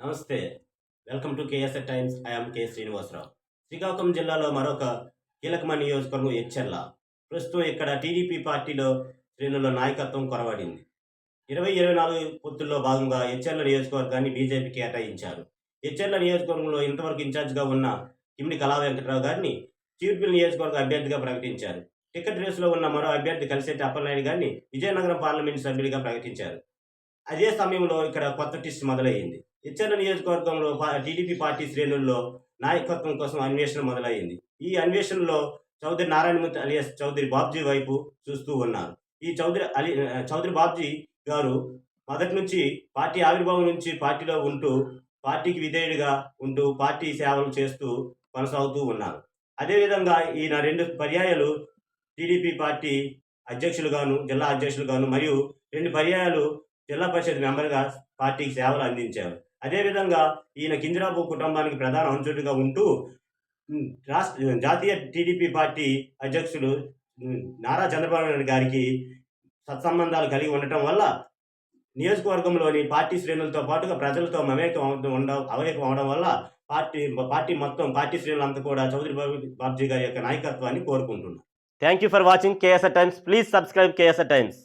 నమస్తే. Welcome to KSR times. I am K. Srinivasarao. Srikakulam జిల్లాలో మరొక కీలకమైన నియోజకవర్గం ఎచ్చెర్ల. ప్రస్తుతం ఇక్కడ టీడీపీ పార్టీలో శ్రేణుల నాయకత్వం కొరవడింది. 2024 పొత్తుల్లో భాగంగా ఎచ్చెర్ల నియోజకవర్గాన్ని బీజేపీకి కేటాయించారు. ఎచ్చెర్ల నియోజకవర్గంలో ఇంతవరకు ఇన్ఛార్జిగా ఉన్న కిమిడి కళా వెంకట్రావు గారిని చీర్పిల్ నియోజకవర్గ అభ్యర్థిగా ప్రకటించారు. టికెట్ రేసులో ఉన్న మరో అభ్యర్థి కలిశెట్టి అప్పలనాయుడు గారిని విజయనగరం పార్లమెంటు సభ్యుడిగా ప్రకటించారు. అదే సమయంలో ఇక్కడ కొత్త ట్విస్ట్ మొదలయ్యింది. ఎచ్చెర్ల నియోజకవర్గంలో టీడీపీ పార్టీ శ్రేణుల్లో నాయకత్వం కోసం అన్వేషణ మొదలయ్యింది. ఈ అన్వేషణలో చౌదరి నారాయణమూర్తి అలియాస్ చౌదరి బాబ్జీ వైపు చూస్తూ ఉన్నారు. ఈ చౌదరి బాబ్జీ గారు మొదటి నుంచి పార్టీ ఆవిర్భావం నుంచి పార్టీలో ఉంటూ పార్టీకి విధేయుడిగా ఉంటూ పార్టీ సేవలు చేస్తూ కొనసాగుతూ ఉన్నారు. అదేవిధంగా ఈయన 2 పర్యాయాలు టీడీపీ పార్టీ అధ్యక్షులుగాను, జిల్లా అధ్యక్షులుగాను మరియు 2 పర్యాయాలు జిల్లా పరిషత్ మెంబర్గా పార్టీకి సేవలు అందించారు. అదేవిధంగా ఈయన కింజరాపు కుటుంబానికి ప్రధాన అంచుడిగా ఉంటూ జాతీయ టీడీపీ పార్టీ అధ్యక్షులు నారా చంద్రబాబు నాయుడు గారికి సత్సంబంధాలు కలిగి ఉండటం వల్ల నియోజకవర్గంలోని పార్టీ శ్రేణులతో పాటుగా ప్రజలతో మమేకం అవడం వల్ల పార్టీ శ్రేణులంతా కూడా చౌదరి బాబ్జీ గారి యొక్క నాయకత్వాన్ని కోరుకుంటున్నారు. Thank you for watching KSR times. Please subscribe KSR times.